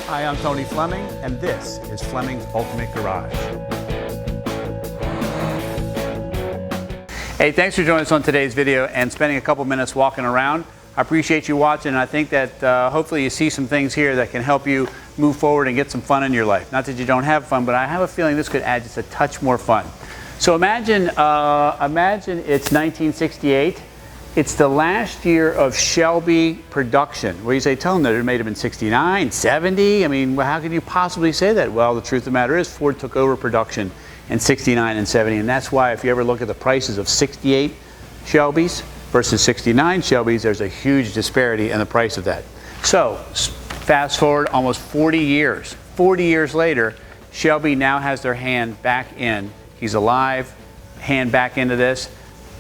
Hi, I'm Tony Fleming, and this is Fleming's Ultimate Garage. Hey, thanks for joining us on today's video and spending a couple minutes walking around. I appreciate you watching, and I think that hopefully you see some things here that can help you move forward and get some fun in your life. Not that you don't have fun, but I have a feeling this could add just a touch more fun. So imagine it's 1968. It's the last year of Shelby production. Well, you say, tell them that it may have been 69, 70. I mean, well, how can you possibly say that? Well, the truth of the matter is Ford took over production in 69 and 70, and that's why if you ever look at the prices of 68 Shelbys versus 69 Shelbys, there's a huge disparity in the price of that. So fast forward almost 40 years. 40 years later, Shelby now has their hand back in. He's alive, hand back into this.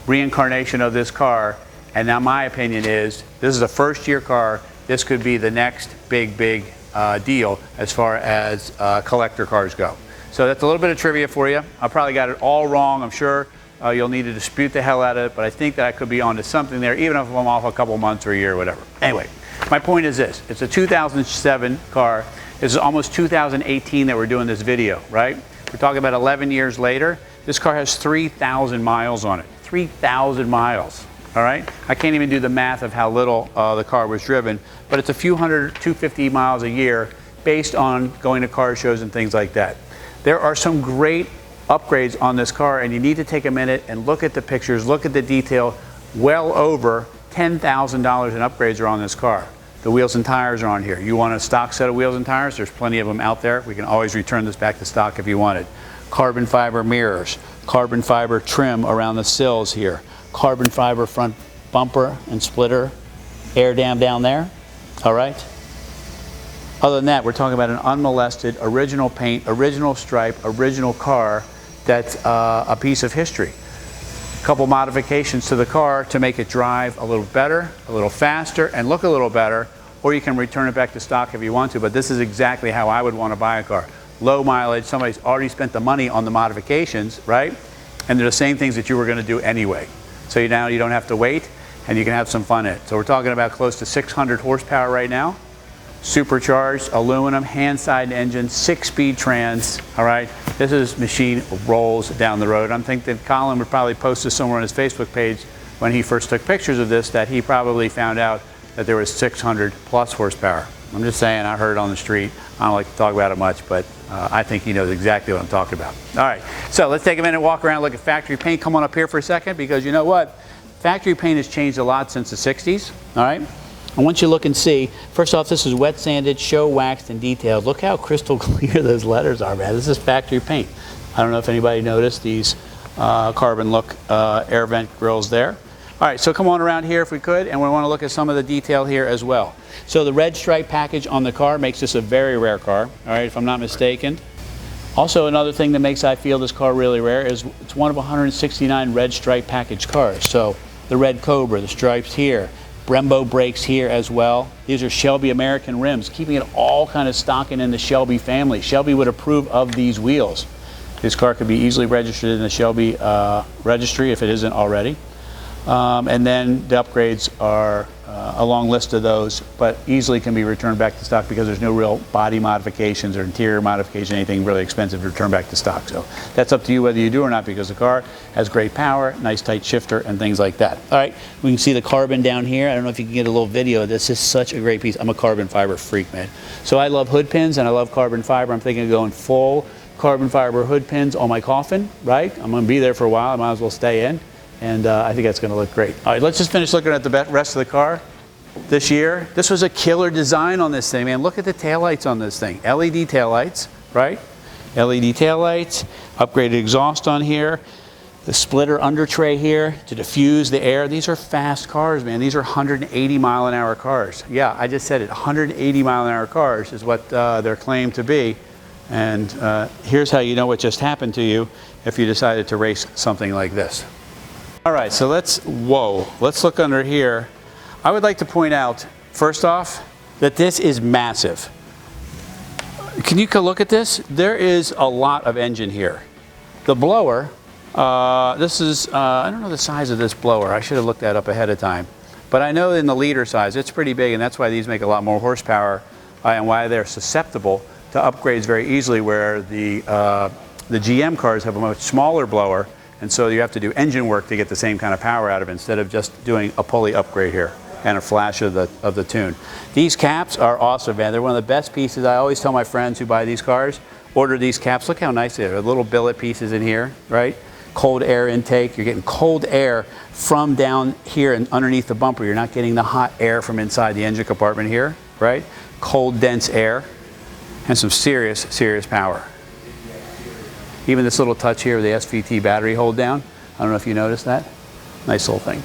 Reincarnation of this car, and now my opinion is this is a first year car. This could be the next big deal as far as collector cars go. So that's a little bit of trivia for you. I probably got it all wrong. I'm sure you'll need to dispute the hell out of it, but I think that I could be onto something there, even if I'm off a couple months or a year or whatever. Anyway, my point is this. It's a 2007 car. This is almost 2018 that we're doing this video, right? We're talking about 11 years later. This car has 3,000 miles on it. 3,000 miles, all right? I can't even do the math of how little the car was driven, but it's a few hundred, 250 miles a year based on going to car shows and things like that. There are some great upgrades on this car, and you need to take a minute and look at the pictures, look at the detail. Well over $10,000 in upgrades are on this car. The wheels and tires are on here. You want a stock set of wheels and tires? There's plenty of them out there. We can always return this back to stock if you want it. Carbon fiber mirrors, carbon fiber trim around the sills here, carbon fiber front bumper and splitter, air dam down there, all right? Other than that, we're talking about an unmolested, original paint, original stripe, original car that's a piece of history. A couple modifications to the car to make it drive a little better, a little faster, and look a little better, or you can return it back to stock if you want to, but this is exactly how I would want to buy a car. Low mileage, somebody's already spent the money on the modifications, right? And they're the same things that you were going to do anyway. So now you don't have to wait, and you can have some fun in it. So we're talking about close to 600 horsepower right now. Supercharged, aluminum, hand-side engine, 6-speed trans, all right? This machine rolls down the road. I'm thinking that Colin would probably post this somewhere on his Facebook page when he first took pictures of this, that he probably found out that there was 600 plus horsepower. I'm just saying, I heard it on the street. I don't like to talk about it much, but I think he knows exactly what I'm talking about. All right, so let's take a minute, walk around, look at factory paint. Come on up here for a second, because you know what? Factory paint has changed a lot since the 60s, all right? I want you to look and see. First off, this is wet sanded, show waxed, and detailed. Look how crystal clear those letters are, man. This is factory paint. I don't know if anybody noticed these carbon look air vent grills there. All right, so come on around here if we could, and we want to look at some of the detail here as well. So the red stripe package on the car makes this a very rare car, all right, if I'm not mistaken. Also, another thing that makes I feel this car really rare is it's one of 169 red stripe package cars. So the red Cobra, the stripes here, Brembo brakes here as well. These are Shelby American rims, keeping it all kind of stocking in the Shelby family. Shelby would approve of these wheels. This car could be easily registered in the Shelby registry if it isn't already. And then the upgrades are a long list of those, but easily can be returned back to stock because there's no real body modifications or interior modification, anything really expensive to return back to stock. So that's up to you whether you do or not, because the car has great power, nice tight shifter, and things like that. All right, we can see the carbon down here. I don't know if you can get a little video of this. This is such a great piece. I'm a carbon fiber freak, man. So I love hood pins and I love carbon fiber. I'm thinking of going full carbon fiber hood pins on my coffin, right? I'm gonna be there for a while. I might as well stay in. And I think that's going to look great. All right, let's just finish looking at the rest of the car. This year, this was a killer design on this thing, man. Look at the taillights on this thing. LED taillights, right? LED taillights, upgraded exhaust on here, the splitter under tray here to diffuse the air. These are fast cars, man. These are 180 mile an hour cars. Yeah, I just said it. 180 mile an hour cars is what they're claimed to be. And here's how you know what just happened to you if you decided to race something like this. All right, so let's look under here. I would like to point out, first off, that this is massive. Can you look at this? There is a lot of engine here. The blower, this is, I don't know the size of this blower. I should have looked that up ahead of time. But I know in the liter size, it's pretty big, and that's why these make a lot more horsepower and why they're susceptible to upgrades very easily, where the GM cars have a much smaller blower, and so you have to do engine work to get the same kind of power out of it instead of just doing a pulley upgrade here and a flash of the tune. These caps are awesome, man. They're one of the best pieces. I always tell my friends who buy these cars, order these caps. Look how nice they are. Little billet pieces in here, right? Cold air intake. You're getting cold air from down here and underneath the bumper. You're not getting the hot air from inside the engine compartment here, right? Cold, dense air, and some serious, serious power. Even this little touch here with the SVT battery hold down. I don't know if you noticed that. Nice little thing.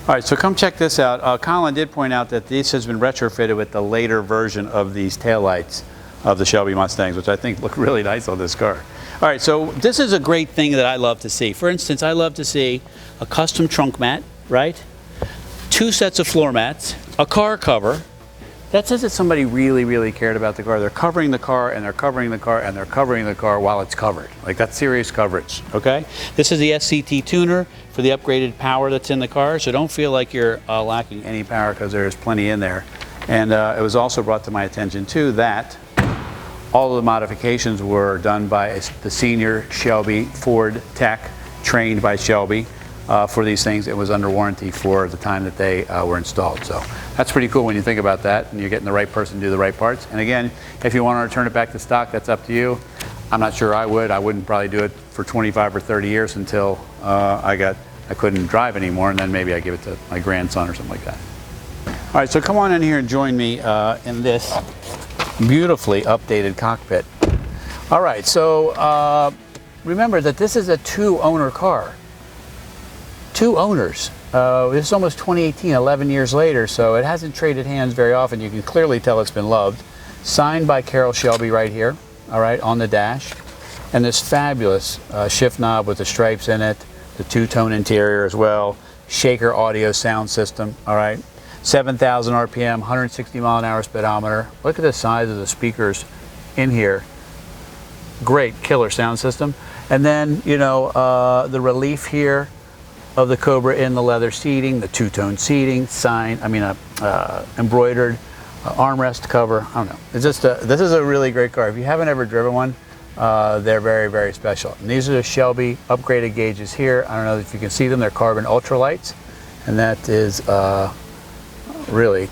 All right, so come check this out. Colin did point out that this has been retrofitted with the later version of these taillights of the Shelby Mustangs, which I think look really nice on this car. All right, so this is a great thing that I love to see. For instance, I love to see a custom trunk mat, right? 2 sets of floor mats, a car cover. That says that somebody really, really cared about the car. They're covering the car, and they're covering the car, and they're covering the car while it's covered. Like, that's serious coverage, okay? This is the SCT tuner for the upgraded power that's in the car, so don't feel like you're lacking any power, because there's plenty in there. And it was also brought to my attention, too, that all of the modifications were done by the senior Shelby Ford tech, trained by Shelby for these things. It was under warranty for the time that they were installed. So that's pretty cool when you think about that, and you're getting the right person to do the right parts. And again, if you want to return it back to stock, that's up to you. I'm not sure I would. I wouldn't probably do it for 25 or 30 years until I couldn't drive anymore, and then maybe I give it to my grandson or something like that. All right, so come on in here and join me in this beautifully updated cockpit. All right, so remember that this is a 2-owner car. 2 owners. This is almost 2018, 11 years later, so it hasn't traded hands very often. You can clearly tell it's been loved. Signed by Carroll Shelby right here, all right, on the dash. And this fabulous shift knob with the stripes in it, the 2-tone interior as well, shaker audio sound system, all right. 7,000 RPM, 160 mile an hour speedometer. Look at the size of the speakers in here. Great killer sound system. And then, you know, the relief here of the Cobra in the leather seating, the 2-tone seating, embroidered armrest cover. I don't know. It's just this is a really great car. If you haven't ever driven one, they're very, very special. And these are the Shelby upgraded gauges here. I don't know if you can see them. They're carbon ultralights, and that is really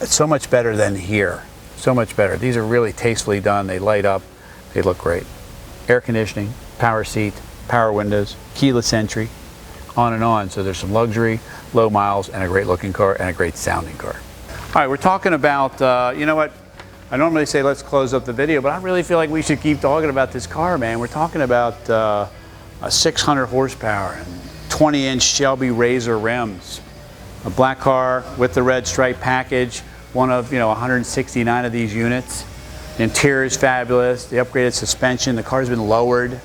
so much better than here. So much better. These are really tastefully done. They light up. They look great. Air conditioning, power seat, power windows, keyless entry, on and on. So there's some luxury, low miles, and a great looking car, and a great sounding car. All right, we're talking about, you know what? I normally say let's close up the video, but I really feel like we should keep talking about this car, man. We're talking about a 600 horsepower and 20-inch Shelby Razor rims. A black car with the red stripe package, one of 169 of these units. The interior is fabulous. The upgraded suspension, the car's been lowered.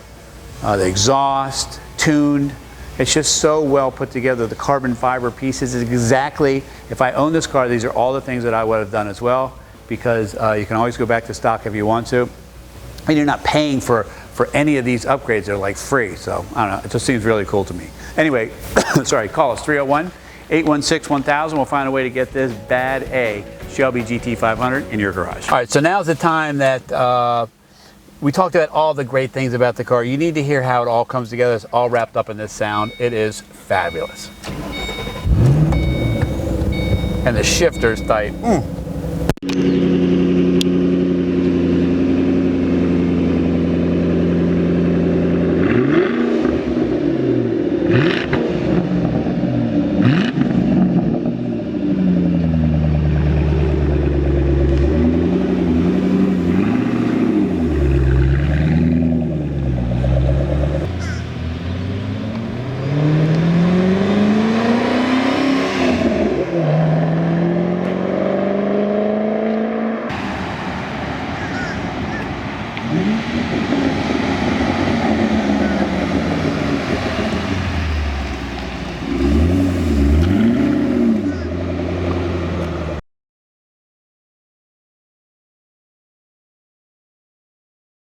The exhaust, tuned. It's just so well put together. The carbon fiber pieces is exactly, if I owned this car, these are all the things that I would have done as well, because you can always go back to stock if you want to. And you're not paying for any of these upgrades. They're like free. So I don't know, it just seems really cool to me. Anyway, sorry, call us 301-816-1000. We'll find a way to get this bad A Shelby GT500 in your garage. All right, so now's the time that we talked about all the great things about the car. You need to hear how it all comes together. It's all wrapped up in this sound. It is fabulous. And the shifter's tight.